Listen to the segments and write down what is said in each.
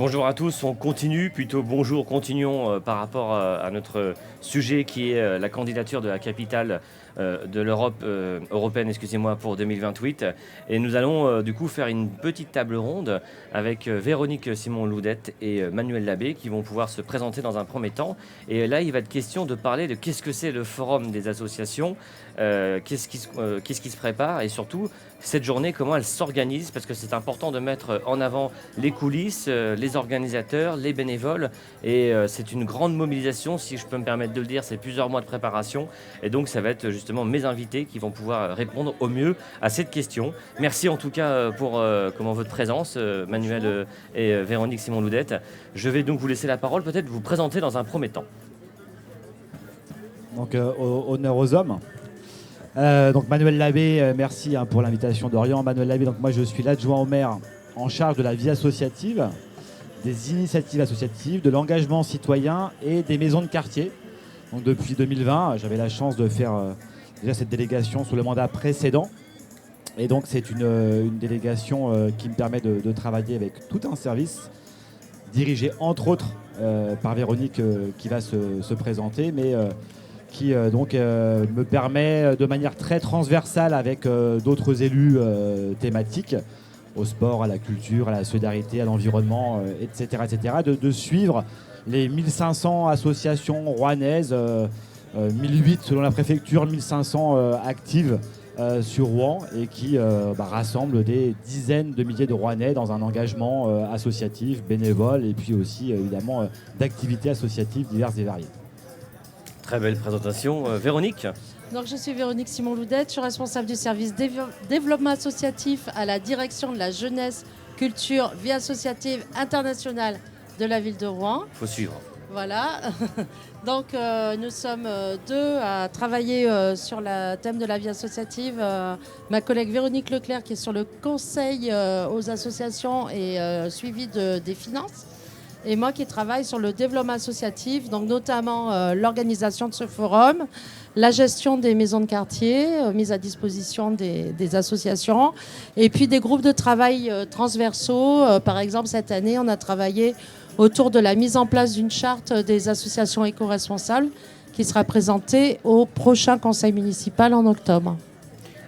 Bonjour à tous, on continue, plutôt bonjour, continuons par rapport à notre sujet qui est la candidature de la capitale de l'Europe européenne, excusez-moi, pour 2028. Et nous allons du coup faire une petite table ronde avec Véronique Simon-Loudette et Manuel Labbé qui vont pouvoir se présenter dans un premier temps. Et là, il va être question de parler de qu'est-ce que c'est le forum des associations, qu'est-ce qui se prépare et surtout cette journée, comment elle s'organise, parce que c'est important de mettre en avant les coulisses, les organisateurs, les bénévoles, et c'est une grande mobilisation, si je peux me permettre de le dire, c'est plusieurs mois de préparation, et donc ça va être justement mes invités qui vont pouvoir répondre au mieux à cette question. Merci en tout cas pour votre présence, Manuel et Véronique Simon-Loudette. Je vais donc vous laisser la parole, peut-être vous présenter dans un premier temps. Donc honneur aux hommes. Donc Manuel Labbé, merci pour l'invitation d'Orient. Manuel Labbé, donc moi je suis l'adjoint au maire en charge de la vie associative, des initiatives associatives, de l'engagement citoyen et des maisons de quartier. Donc depuis 2020, j'avais la chance de faire déjà cette délégation sous le mandat précédent. Et donc c'est une délégation qui me permet de travailler avec tout un service, dirigé entre autres par Véronique qui va se présenter, mais qui me permet de manière très transversale avec d'autres élus thématiques, au sport, à la culture, à la solidarité, à l'environnement, etc., de suivre les 1500 associations rouennaises, 1008 selon la préfecture, 1500 actives sur Rouen et qui rassemblent des dizaines de milliers de Rouennais dans un engagement associatif, bénévole et puis aussi évidemment d'activités associatives diverses et variées. Très belle présentation. Véronique. Donc, je suis Véronique Simon-Loudette, je suis responsable du service développement associatif à la direction de la jeunesse, culture, vie associative internationale de la ville de Rouen. Il faut suivre. Voilà. Donc, nous sommes deux à travailler sur le thème de la vie associative. Ma collègue Véronique Leclerc qui est sur le conseil aux associations et suivi des finances. Et moi qui travaille sur le développement associatif, donc notamment l'organisation de ce forum, la gestion des maisons de quartier, mise à disposition des associations, et puis des groupes de travail transversaux. Par exemple, cette année, on a travaillé autour de la mise en place d'une charte des associations éco-responsables qui sera présentée au prochain conseil municipal en octobre.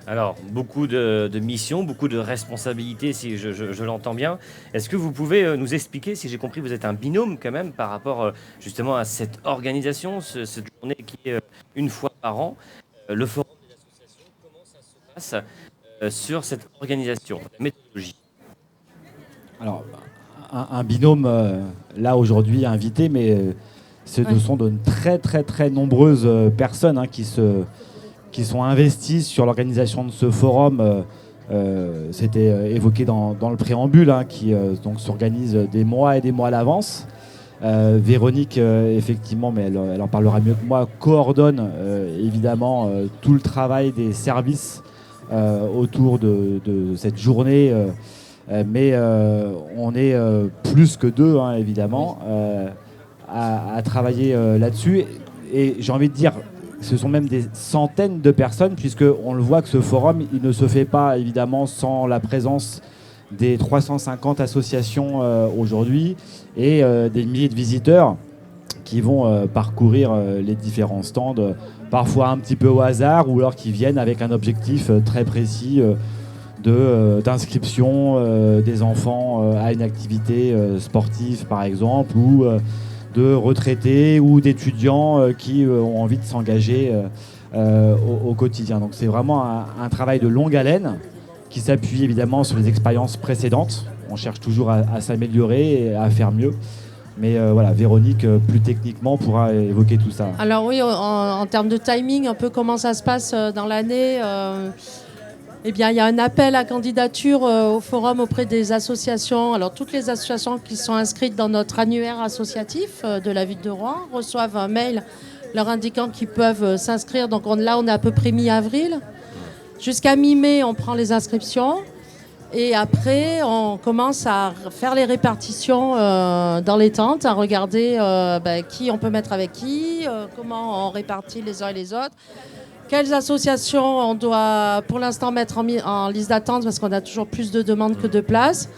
Alors, beaucoup de missions, beaucoup de responsabilités, si je l'entends bien. Est-ce que vous pouvez nous expliquer, si j'ai compris, vous êtes un binôme quand même par rapport justement à cette organisation, cette journée qui est une fois par an, le forum des associations, comment ça se passe sur cette organisation, la méthodologie? Alors, un binôme, là aujourd'hui invité, mais ce sont de très très très nombreuses personnes qui sont investis sur l'organisation de ce forum. C'était évoqué dans le préambule, qui donc s'organise des mois et des mois à l'avance. Véronique, effectivement, mais elle en parlera mieux que moi, coordonne évidemment tout le travail des services autour de cette journée. Mais on est plus que deux, évidemment, à travailler là-dessus. Et j'ai envie de dire, ce sont même des centaines de personnes, puisqu'on le voit que ce forum, il ne se fait pas évidemment sans la présence des 350 associations aujourd'hui et des milliers de visiteurs qui vont parcourir les différents stands, parfois un petit peu au hasard, ou alors qui viennent avec un objectif très précis d'inscription des enfants à une activité sportive par exemple, ou de retraités ou d'étudiants qui ont envie de s'engager au quotidien. Donc c'est vraiment un travail de longue haleine qui s'appuie évidemment sur les expériences précédentes. On cherche toujours à s'améliorer et à faire mieux. Mais voilà, Véronique, plus techniquement, pourra évoquer tout ça. Alors oui, en termes de timing, un peu comment ça se passe dans l'année. Eh bien, il y a un appel à candidature au forum auprès des associations. Alors, toutes les associations qui sont inscrites dans notre annuaire associatif de la ville de Rouen reçoivent un mail leur indiquant qu'ils peuvent s'inscrire. Donc là, on est à peu près mi-avril. Jusqu'à mi-mai, on prend les inscriptions. Et après, on commence à faire les répartitions dans les tentes, à regarder qui on peut mettre avec qui, comment on répartit les uns et les autres. Quelles associations on doit pour l'instant mettre en liste d'attente parce qu'on a toujours plus de demandes que de places.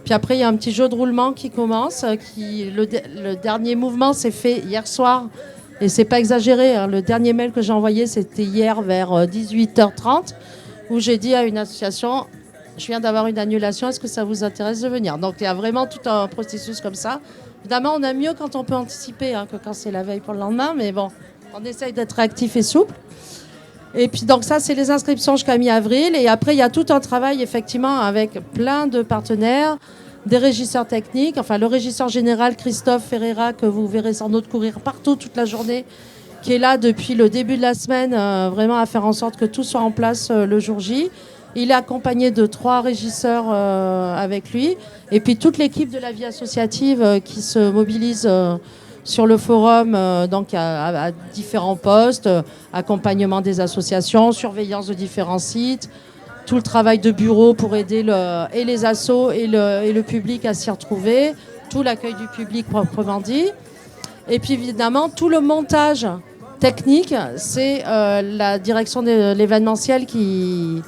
Puis après, il y a un petit jeu de roulement qui commence. Le dernier mouvement s'est fait hier soir. Et c'est pas exagéré, hein. Le dernier mail que j'ai envoyé, c'était hier vers 18h30, où j'ai dit à une association, je viens d'avoir une annulation, est-ce que ça vous intéresse de venir? Donc il y a vraiment tout un processus comme ça. Évidemment, on a mieux quand on peut anticiper que quand c'est la veille pour le lendemain, mais bon, on essaye d'être réactif et souple. Et puis donc ça, c'est les inscriptions jusqu'à mi-avril. Et après, il y a tout un travail effectivement avec plein de partenaires, des régisseurs techniques. Enfin, le régisseur général, Christophe Ferreira, que vous verrez sans doute courir partout toute la journée, qui est là depuis le début de la semaine, vraiment à faire en sorte que tout soit en place le jour J. Il est accompagné de 3 régisseurs avec lui. Et puis toute l'équipe de la vie associative qui se mobilise sur le forum, donc à différents postes, accompagnement des associations, surveillance de différents sites, tout le travail de bureau pour aider et les assos et le public à s'y retrouver, tout l'accueil du public proprement dit. Et puis évidemment, tout le montage technique, c'est la direction de l'événementiel qui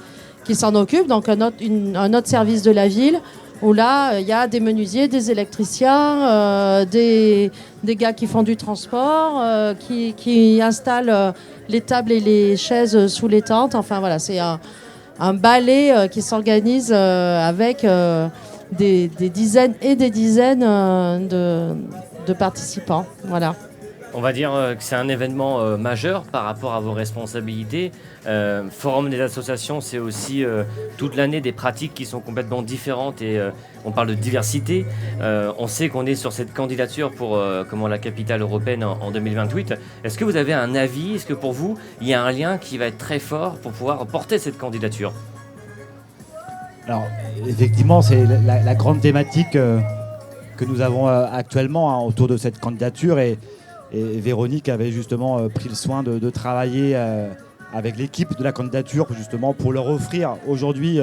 s'en occupe, donc un autre service de la ville, où là, il y a des menuisiers, des électriciens, des gars qui font du transport, qui installent les tables et les chaises sous les tentes. Enfin voilà, c'est un ballet qui s'organise avec des dizaines et des dizaines de participants. Voilà. On va dire que c'est un événement majeur par rapport à vos responsabilités. Forum des associations, c'est aussi toute l'année des pratiques qui sont complètement différentes et on parle de diversité. On sait qu'on est sur cette candidature pour la capitale européenne en 2028. Est-ce que vous avez un avis? Est-ce que pour vous, il y a un lien qui va être très fort pour pouvoir porter cette candidature? Alors, effectivement, c'est la grande thématique que nous avons actuellement autour de cette candidature. Et Véronique avait justement pris le soin de travailler avec l'équipe de la candidature justement pour leur offrir aujourd'hui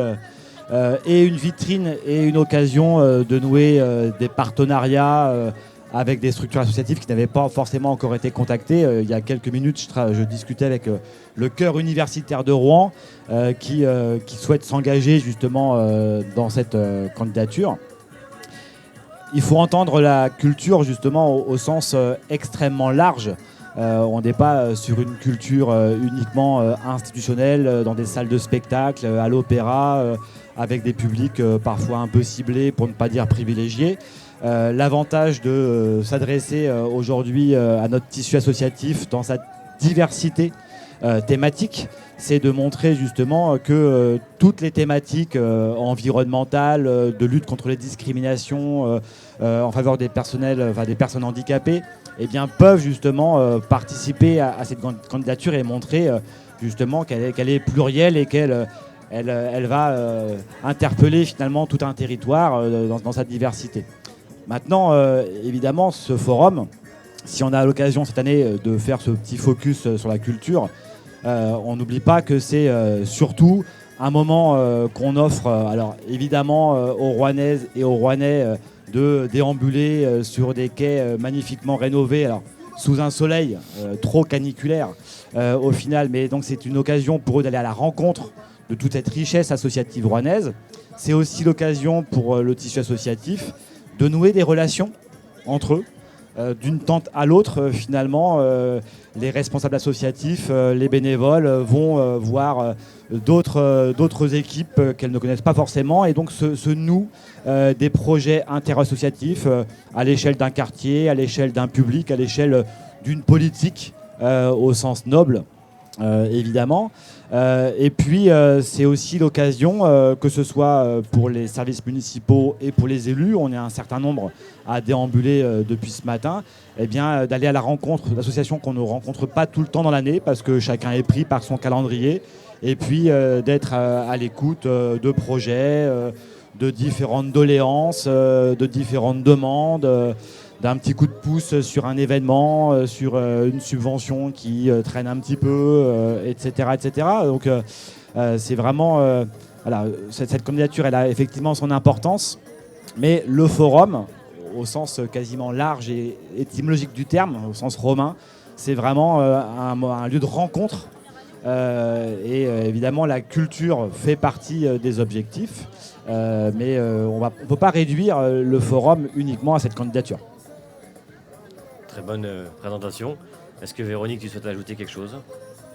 et une vitrine et une occasion de nouer des partenariats avec des structures associatives qui n'avaient pas forcément encore été contactées. Il y a quelques minutes, je discutais avec le chœur universitaire de Rouen qui souhaite s'engager justement dans cette candidature. Il faut entendre la culture justement au sens extrêmement large. On n'est pas sur une culture uniquement institutionnelle, dans des salles de spectacle, à l'opéra, avec des publics parfois un peu ciblés, pour ne pas dire privilégiés. L'avantage de s'adresser aujourd'hui à notre tissu associatif dans sa diversité thématique, c'est de montrer justement que toutes les thématiques environnementales, de lutte contre les discriminations en faveur des personnes handicapées, eh bien, peuvent justement participer à cette candidature et montrer justement qu'elle est plurielle et qu'elle va interpeller finalement tout un territoire dans sa diversité. Maintenant, évidemment, ce forum, si on a l'occasion cette année de faire ce petit focus sur la culture, on n'oublie pas que c'est surtout un moment qu'on offre, alors évidemment aux Rouennaises et aux Rouennais de déambuler sur des quais magnifiquement rénovés, alors sous un soleil trop caniculaire au final, mais donc c'est une occasion pour eux d'aller à la rencontre de toute cette richesse associative rouennaise. C'est aussi l'occasion pour le tissu associatif de nouer des relations entre eux. D'une tente à l'autre, finalement, les responsables associatifs, les bénévoles vont voir d'autres équipes qu'elles ne connaissent pas forcément et donc se nouent des projets interassociatifs à l'échelle d'un quartier, à l'échelle d'un public, à l'échelle d'une politique au sens noble, évidemment. Et puis, c'est aussi l'occasion, que ce soit pour les services municipaux et pour les élus, on est un certain nombre à déambuler depuis ce matin, eh bien, d'aller à la rencontre d'associations qu'on ne rencontre pas tout le temps dans l'année parce que chacun est pris par son calendrier, et puis d'être à l'écoute de projets, de différentes doléances, de différentes demandes, d'un petit coup de pouce sur un événement, sur une subvention qui traîne un petit peu, etc., etc. Donc c'est vraiment... voilà, cette candidature, elle a effectivement son importance, mais le forum, au sens quasiment large et étymologique du terme, au sens romain, c'est vraiment un lieu de rencontre Évidemment, la culture fait partie des objectifs, mais on ne peut pas réduire le forum uniquement à cette candidature. Très bonne présentation. Est-ce que Véronique, tu souhaites ajouter quelque chose ?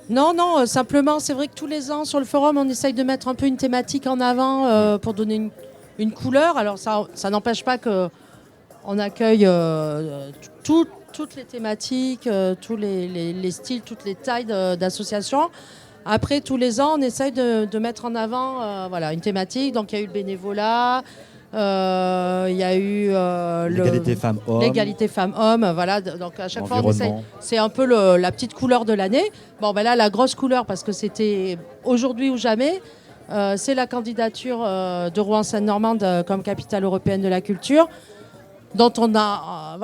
Non, simplement, c'est vrai que tous les ans, sur le forum, on essaye de mettre un peu une thématique en avant pour donner une couleur. Alors, ça n'empêche pas qu'on accueille toutes les thématiques, tous les styles, toutes les tailles d'associations. Après, tous les ans, on essaye de mettre en avant une thématique. Donc, il y a eu le bénévolat, il y a eu l'égalité femmes-hommes. L'égalité femmes-hommes, voilà. Donc, à chaque fois, on essaye. C'est un peu la petite couleur de l'année. Bon, ben là, la grosse couleur, parce que c'était aujourd'hui ou jamais, c'est la candidature de Rouen-Seine-Normande comme capitale européenne de la culture, dont on a,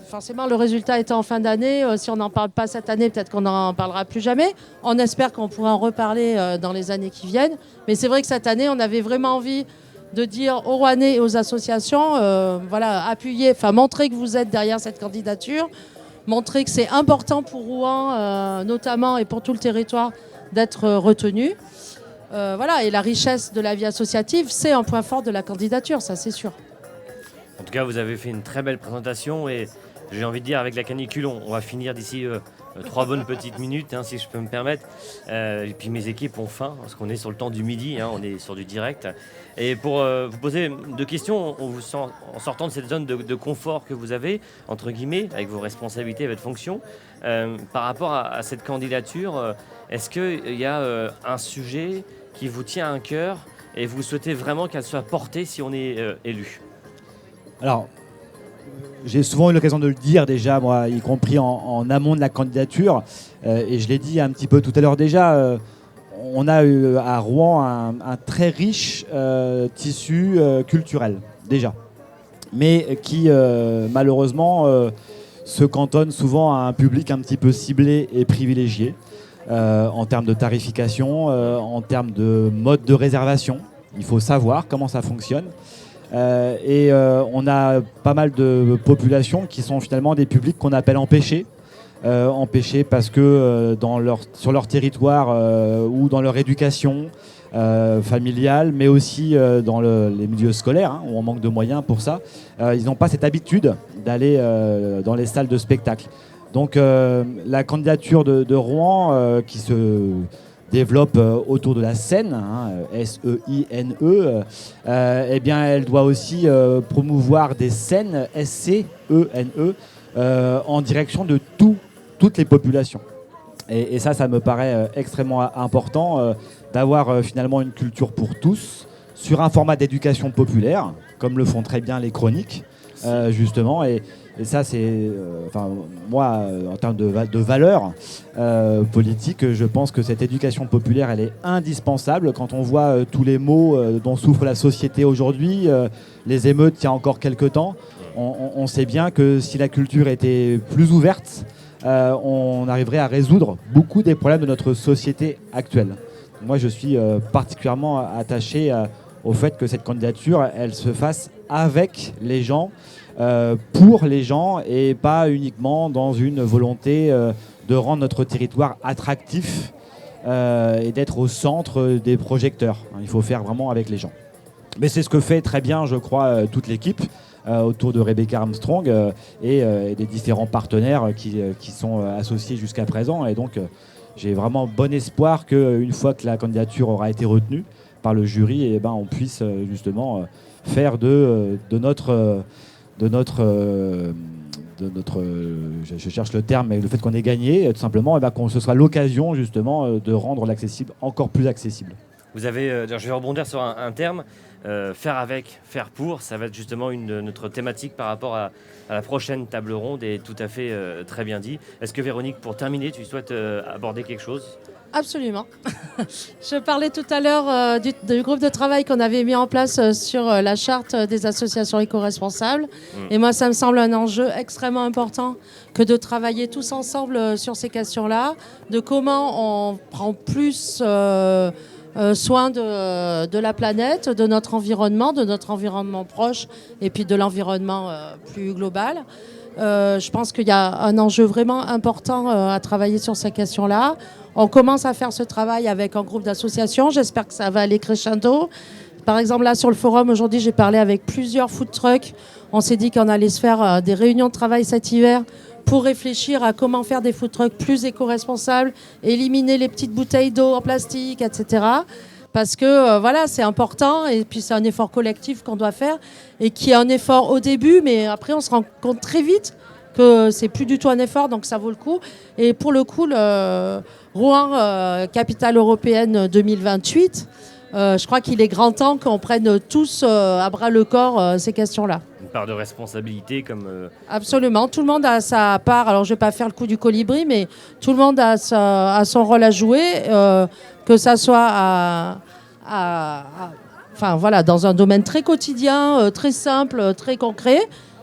forcément le résultat était en fin d'année. Si on n'en parle pas cette année, peut-être qu'on n'en parlera plus jamais. On espère qu'on pourra en reparler dans les années qui viennent. Mais c'est vrai que cette année, on avait vraiment envie de dire aux Rouennais et aux associations, appuyer, montrer que vous êtes derrière cette candidature, montrer que c'est important pour Rouen, notamment, et pour tout le territoire, d'être retenu. Et la richesse de la vie associative, c'est un point fort de la candidature, ça c'est sûr. En tout cas, vous avez fait une très belle présentation et j'ai envie de dire, avec la canicule, on va finir d'ici 3 bonnes petites minutes, si je peux me permettre. Et puis mes équipes ont faim, parce qu'on est sur le temps du midi, on est sur du direct. Et pour vous poser 2 questions, en sortant de cette zone de confort que vous avez, entre guillemets, avec vos responsabilités et votre fonction, par rapport à cette candidature, est-ce qu'il y a un sujet qui vous tient à cœur et vous souhaitez vraiment qu'elle soit portée si on est élu ? Alors, j'ai souvent eu l'occasion de le dire déjà, moi, y compris en amont de la candidature, et je l'ai dit un petit peu tout à l'heure déjà, on a eu à Rouen un très riche tissu culturel, déjà, mais qui malheureusement se cantonne souvent à un public un petit peu ciblé et privilégié, en termes de tarification, en termes de mode de réservation. Il faut savoir comment ça fonctionne. On a pas mal de populations qui sont finalement des publics qu'on appelle empêchés. Empêchés parce que sur leur territoire ou dans leur éducation familiale, mais aussi dans les milieux scolaires, où on manque de moyens pour ça, ils n'ont pas cette habitude d'aller dans les salles de spectacle. Donc la candidature de Rouen qui se développe autour de la scène, S-E-I-N-E, elle doit aussi promouvoir des scènes, S-C-E-N-E, en direction de toutes les populations. Et ça me paraît extrêmement important d'avoir finalement une culture pour tous, sur un format d'éducation populaire, comme le font très bien les chroniques, justement. Et ça, c'est, moi, en termes de valeurs politiques, je pense que cette éducation populaire, elle est indispensable. Quand on voit tous les maux dont souffre la société aujourd'hui, les émeutes il y a encore quelques temps, on sait bien que si la culture était plus ouverte, on arriverait à résoudre beaucoup des problèmes de notre société actuelle. Moi, je suis particulièrement attaché au fait que cette candidature, elle se fasse avec les gens, pour les gens, et pas uniquement dans une volonté de rendre notre territoire attractif et d'être au centre des projecteurs. Il faut faire vraiment avec les gens. Mais c'est ce que fait très bien, je crois, toute l'équipe autour de Rebecca Armstrong et des différents partenaires qui sont associés jusqu'à présent. Et donc, j'ai vraiment bon espoir qu'une fois que la candidature aura été retenue par le jury, on puisse justement faire de notre je cherche le terme, mais le fait qu'on ait gagné, tout simplement, que ce sera l'occasion justement de rendre l'accessible encore plus accessible. Vous avez, je vais rebondir sur un terme, faire avec, faire pour, ça va être justement une de notre thématique par rapport à la prochaine table ronde, et tout à fait très bien dit. Est-ce que Véronique, pour terminer, tu souhaites aborder quelque chose ? Absolument. Je parlais tout à l'heure du groupe de travail qu'on avait mis en place sur la charte des associations éco-responsables. Et moi, ça me semble un enjeu extrêmement important que de travailler tous ensemble sur ces questions-là, de comment on prend plus soin de la planète, de notre environnement proche et puis de l'environnement plus global. Je pense qu'il y a un enjeu vraiment important à travailler sur ces questions-là. On commence à faire ce travail avec un groupe d'associations. J'espère que ça va aller crescendo. Par exemple, là, sur le forum, aujourd'hui, j'ai parlé avec plusieurs food trucks. On s'est dit qu'on allait se faire des réunions de travail cet hiver pour réfléchir à comment faire des food trucks plus éco-responsables, éliminer les petites bouteilles d'eau en plastique, etc. Parce que voilà, c'est important et puis c'est un effort collectif qu'on doit faire et qui est un effort au début, mais après on se rend compte très vite que c'est plus du tout un effort, donc ça vaut le coup. Et pour le coup, le Rouen Capitale Européenne 2028, je crois qu'il est grand temps qu'on prenne tous à bras le corps ces questions-là. Une part de responsabilité comme... Absolument, tout le monde a sa part. Alors je ne vais pas faire le coup du colibri, mais tout le monde a son rôle à jouer, que ça soit enfin, voilà, dans un domaine très quotidien, très simple, très concret.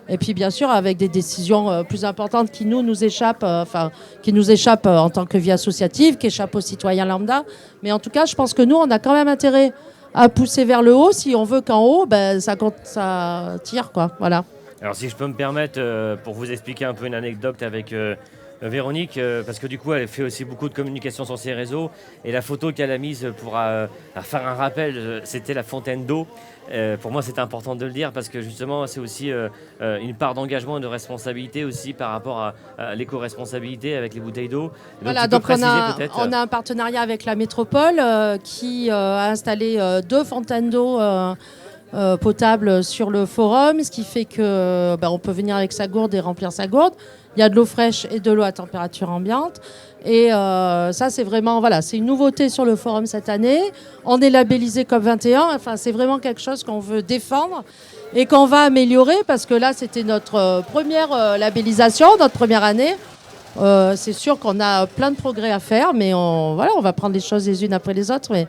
Et puis bien sûr avec des décisions plus importantes qui nous échappent, en tant que vie associative, qui échappent aux citoyens lambda. Mais en tout cas, je pense que nous, on a quand même intérêt à pousser vers le haut si on veut qu'en haut, ça tire, quoi. Voilà. Alors si je peux me permettre, pour vous expliquer un peu une anecdote avec Véronique, parce que du coup elle fait aussi beaucoup de communication sur ses réseaux, et la photo qu'elle a mise pour faire un rappel, c'était la fontaine d'eau. Pour moi c'est important de le dire parce que justement c'est aussi une part d'engagement et de responsabilité aussi par rapport à l'éco-responsabilité avec les bouteilles d'eau. Donc, voilà, donc on a un partenariat avec la métropole qui a installé 2 fontaines d'eau potable sur le forum, ce qui fait que on peut venir avec sa gourde et remplir sa gourde. Il y a de l'eau fraîche et de l'eau à température ambiante. Et ça, c'est vraiment, voilà, c'est une nouveauté sur le forum cette année. On est labellisé COP21. Enfin, c'est vraiment quelque chose qu'on veut défendre et qu'on va améliorer parce que là, c'était notre première labellisation, notre première année. C'est sûr qu'on a plein de progrès à faire, mais on va prendre les choses les unes après les autres. Mais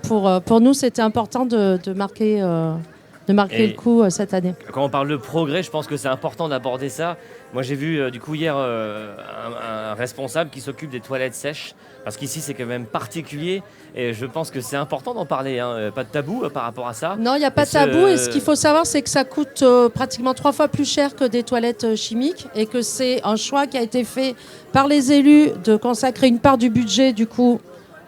pour nous, c'était important de marquer le coup cette année. Quand on parle de progrès, je pense que c'est important d'aborder ça. Moi, j'ai vu du coup hier un responsable qui s'occupe des toilettes sèches, parce qu'ici c'est quand même particulier, et je pense que c'est important d'en parler, hein. Pas de tabou par rapport à ça. Non, il n'y a pas de tabou, et ce qu'il faut savoir, c'est que ça coûte pratiquement 3 fois plus cher que des toilettes chimiques, et que c'est un choix qui a été fait par les élus de consacrer une part du budget du coup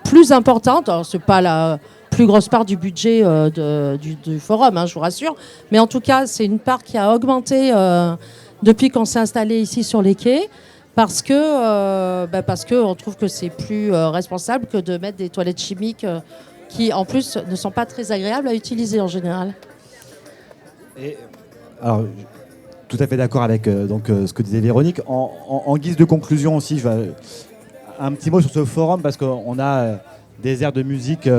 plus importante. Alors, c'est pas la plus grosse part du budget du forum, hein, je vous rassure, mais en tout cas, c'est une part qui a augmenté depuis qu'on s'est installé ici sur les quais, parce que on trouve que c'est plus responsable que de mettre des toilettes chimiques qui, en plus, ne sont pas très agréables à utiliser en général. Et, alors, tout à fait d'accord avec ce que disait Véronique. En guise de conclusion aussi, un petit mot sur ce forum, parce qu'on a des airs de musique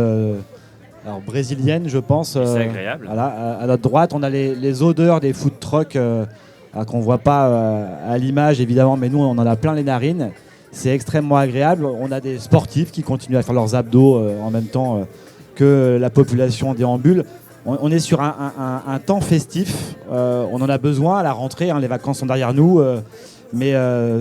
brésilienne, je pense. C'est agréable. Voilà, à notre droite, on a les odeurs des food trucks qu'on ne voit pas à l'image, évidemment, mais nous, on en a plein les narines. C'est extrêmement agréable. On a des sportifs qui continuent à faire leurs abdos en même temps que la population déambule. On est sur un temps festif. On en a besoin à la rentrée. Les vacances sont derrière nous. Mais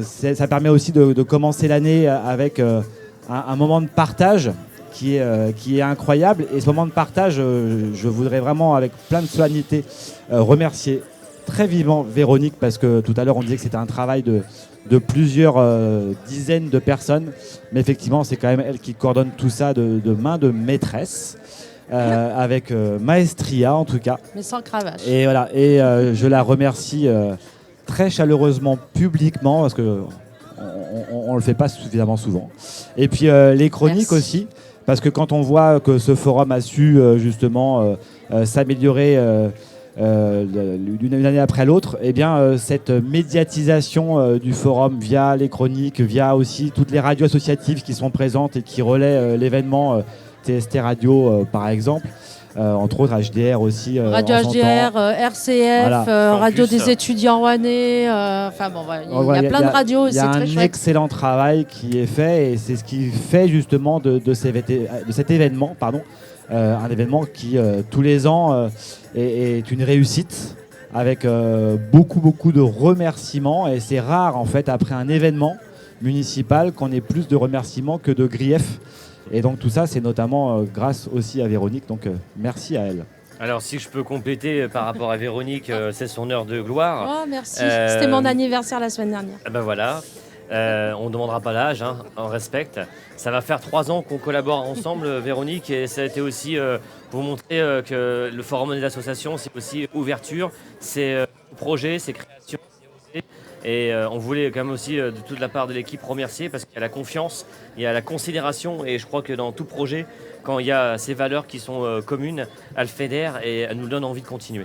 ça permet aussi de commencer l'année avec un moment de partage qui est incroyable. Et ce moment de partage, je voudrais vraiment, avec plein de solennité, remercier très vivement Véronique, parce que tout à l'heure on disait que c'était un travail de plusieurs dizaines de personnes, mais effectivement c'est quand même elle qui coordonne tout ça de main de maîtresse, avec maestria en tout cas. Mais sans cravache. Et voilà, je la remercie très chaleureusement publiquement, parce que on le fait pas suffisamment souvent. Et puis les chroniques aussi, parce que quand on voit que ce forum a su justement s'améliorer d'une année après l'autre, eh bien cette médiatisation du forum via les chroniques, via aussi toutes les radios associatives qui sont présentes et qui relaient l'événement, TST Radio par exemple, entre autres HDR aussi. Radio HDR, RCF, voilà. Radio des étudiants rouennais, il y a plein de radios. Il y a un excellent travail qui est fait, et c'est ce qui fait justement de cet événement, un événement qui tous les ans est une réussite, avec beaucoup de remerciements, et c'est rare en fait après un événement municipal qu'on ait plus de remerciements que de griefs. Et donc tout ça, c'est notamment grâce aussi à Véronique, donc merci à elle. Alors, si je peux compléter par rapport à Véronique, c'est son heure de gloire. Oh, merci. C'était mon anniversaire la semaine dernière. Ben voilà, on ne demandera pas l'âge, hein, on respecte. Ça va faire 3 ans qu'on collabore ensemble, Véronique, et ça a été aussi pour montrer que le Forum des associations, c'est aussi ouverture, c'est projet, c'est création, c'est osé. Et on voulait quand même aussi, de toute la part de l'équipe, remercier parce qu'il y a la confiance, il y a la considération, et je crois que dans tout projet, quand il y a ces valeurs qui sont communes, elles fédèrent et elles nous donnent envie de continuer.